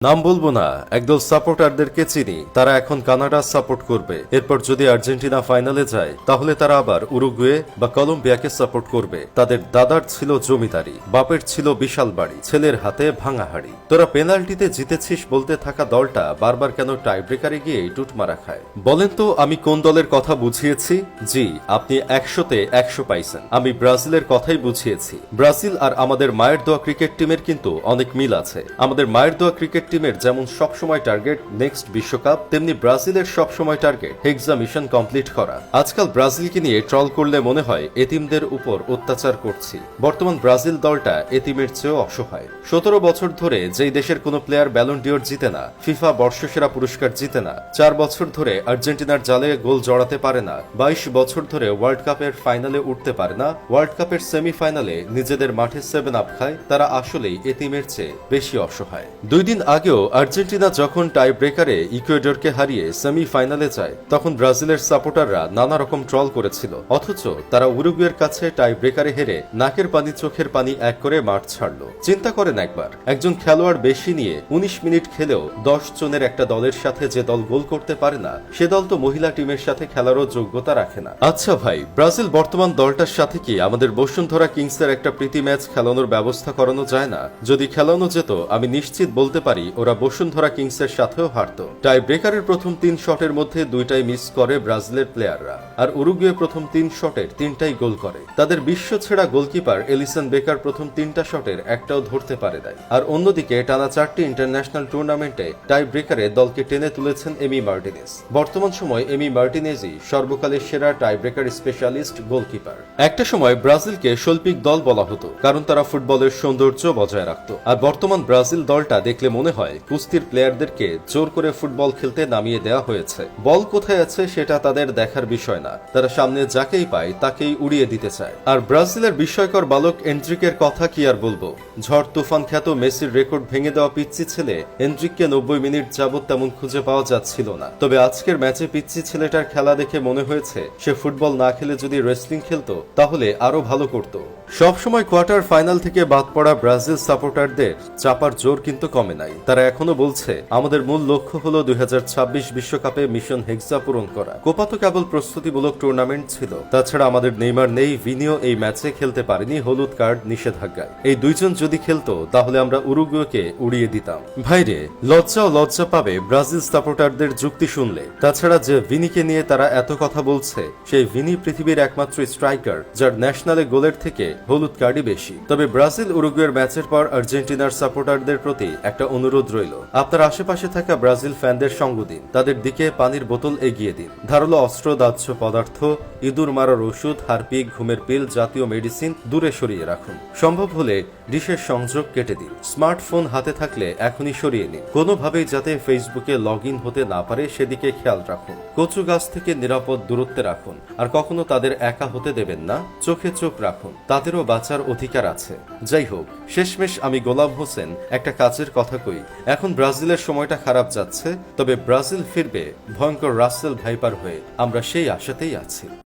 নাম বলবো না, একদল সাপোর্টারদেরকে চিনি, তারা এখন কানাডা সাপোর্ট করবে। এরপর যদি আর্জেন্টিনা ফাইনালে যায় তাহলে তারা আবার উরুগুয়ে বা কলম্বিয়াকে সাপোর্ট করবে। তাদের দাদার ছিল জমিদারি, বাপের ছিল বিশাল বাড়ি, ছেলের হাতে ভাঙা হাড়ি। তোরা পেনাল্টিতে জিতেছিস বলতে থাকা দলটা বারবার কেন টাই ব্রেকারে গিয়ে টুট মারা খায়? বলেন তো আমি কোন দলের কথা বুঝিয়েছি? জি, আপনি 100-তে 100 পাইছেন। আমি ব্রাজিলের কথাই বুঝিয়েছি। ব্রাজিল আর আমাদের মায়ের দোয়া ক্রিকেট টিমের কিন্তু অনেক মিল আছে। আমাদের মায়ের দোয়া ক্রিকেট টিমের যেমন সবসময় টার্গেট নেক্সট বিশ্বকাপ, তেমনি ব্রাজিলের সবসময় টার্গেট হেক্সা মিশন কমপ্লিট করা। আজকাল ব্রাজিলকে নিয়ে ট্রল করলে মনে হয় এতিমদের উপর অত্যাচার করছি। বর্তমান ব্রাজিল দলটা এতিমের চেয়েও অসহায়। 17 বছর ধরে যেই দেশের কোনো প্লেয়ার ব্যালন ডিওর জিতে না, ফিফা বর্ষসেরা পুরস্কার জিতে না, 4 বছর ধরে আর্জেন্টিনার জালে গোল জড়াতে পারে না, 22 বছর ধরে ওয়ার্ল্ড কাপের ফাইনালে উঠতে পারে না, ওয়ার্ল্ড কাপের সেমিফাইনালে নিজেদের মাঠে 7 আপ খায়, তারা আসলেই এতিমের চেয়ে বেশি অসহায়। 2 দিন আগেও আর্জেন্টিনা যখন টাই ব্রেকারে ইকুয়েডরকে হারিয়ে সেমিফাইনালে যায়, তখন ব্রাজিলের সাপোর্টাররা নানা রকম ট্রল করেছিল। অথচ তারা উরুগুয়ের কাছে টাই ব্রেকারে হেরে নাকের পানি চোখের পানি এক করে মাঠ ছাড়ল। চিন্তা করেন একবার, একজন খেলোয়াড় বেশি নিয়ে 19 মিনিট খেলেও 10 জনের একটা দলের সাথে যে দল গোল করতে পারে না, সে দল তো মহিলা টিমের সাথে খেলারও যোগ্যতা রাখে না। আচ্ছা ভাই, ব্রাজিল বর্তমান দলটার সাথে কি আমাদের বসুন্ধরা কিংসের একটা প্রীতি ম্যাচ খেলানোর ব্যবস্থা করানো যায় না? যদি খেলানো যেত, আমি নিশ্চিত বলতে পারি ওরা বসুন্ধরা কিংসের সাথেও হারত। টাই ব্রেকারের প্রথম 3 শটের মধ্যে 2টাই মিস করে ব্রাজিলের প্লেয়াররা, আর উরুগুয়ে প্রথম 3 শটের 3টাই গোল করে। তাদের বিশ্ব ছেড়া গোলকিপার এলিসন বেকার প্রথম 3টা শটের একটাও ধরতে পারে নাই। আর অন্যদিকে টানা 4টি ইন্টারন্যাশনাল টুর্নামেন্টে টাই ব্রেকারে দলকে টেনে তুলেছেন এমি মার্টিনেজ। বর্তমান সময় এমি মার্টিনেজই সর্বকালের সেরা টাই ব্রেকার স্পেশালিস্ট গোলকিপার। একটা সময় ব্রাজিলকে শৈল্পিক দল বলা হতো, কারণ তারা ফুটবলের সৌন্দর্য বজায় রাখত। আর বর্তমান ব্রাজিল দলটা দেখলে মনে হয় কুস্তির প্লেয়ারদেরকে জোর করে ফুটবল খেলতে নামিয়ে দেওয়া হয়েছে। বল কোথায় আছে সেটা তাদের দেখার বিষয় না, তারা সামনে যাকেই পায় তাকেই উড়িয়ে দিতে চায়। আর ব্রাজিলের বিস্ময়কর বালক এন্ড্রিকের কথা কি আর বলবো? ঝড় তুফান খ্যাত মেসির রেকর্ড ভেঙে দেওয়া পিচ্চি ছেলে এন্ড্রিককে 90 মিনিট যাবত তেমন খুঁজে পাওয়া যাচ্ছিল না। তবে আজকের ম্যাচে পিচ্চি ছেলেটার খেলা দেখে মনে হয়েছে সে ফুটবল না খেলে যদি রেসলিং খেলতো তাহলে আরো ভালো করত। সবসময় কোয়ার্টার ফাইনাল থেকে বাদ পড়া ব্রাজিল সাপোর্টারদের চাপার জোর কিন্তু কমে নাই। তারা এখনো বলছে আমাদের মূল লক্ষ্য হলো 2026 বিশ্বকাপে মিশন হেক্সা পূরণ করা। কোপা তো কেবল প্রস্তুতিমূলক টুর্নামেন্ট ছিল। তাছাড়া আমাদের নেইমার নেই, ভিনিও এই ম্যাচে খেলতে পারেনি হলুদ কার্ড নিষেধাজ্ঞায়। এই দুইজন যদি খেলতো তাহলে আমরা উরুগুয়েকে উড়িয়ে দিতাম। ভাইরে, লজ্জা ও লজ্জা পাবে ব্রাজিল সাপোর্টারদের যুক্তি শুনলে। তাছাড়া যে ভিনিকে নিয়ে তারা এত কথা বলছে, সেই ভিনি পৃথিবীর একমাত্র স্ট্রাইকার যার ন্যাশনালে গোলের থেকে হলুদ কার্ডই বেশি। তবে ব্রাজিল উরুগুয়ের ম্যাচের পর আর্জেন্টিনার সাপোর্টারদের প্রতি একটা অনুরোধ রইল, আপনার আশেপাশে থাকা ব্রাজিল ফ্যানদের সঙ্গ দিন, তাদের দিকে পানির বোতল এগিয়ে দিন, ধারালো অস্ত্র, দাহ্য পদার্থ, ইঁদুর মারার ওষুধ, হারপিক, ঘুমের পিল জাতীয় মেডিসিন দূরে সরিয়ে রাখুন। সম্ভব হলে ডিশের সংযোগ কেটে দিন। স্মার্টফোন হাতে থাকলে এখনই সরিয়ে নিন। কোনোভাবেই যাতে ফেসবুকে লগ ইন হতে না পারে সেদিকে খেয়াল রাখুন। কচু গাছ থেকে নিরাপদ দূরত্বে রাখুন। আর কখনো তাদের একা হতে দেবেন না, চোখে চোখ রাখুন, তাদেরও বাঁচার অধিকার আছে। যাই হোক, শেষমেশ আমি গোলাম হোসেন একটা কাজের কথা কই। এখন ব্রাজিলের সময়টা খারাপ যাচ্ছে, তবে ব্রাজিল ফিরবে ভয়ঙ্কর রাসেল ভাইপার হয়ে, আমরা সেই আশাতেই আছি।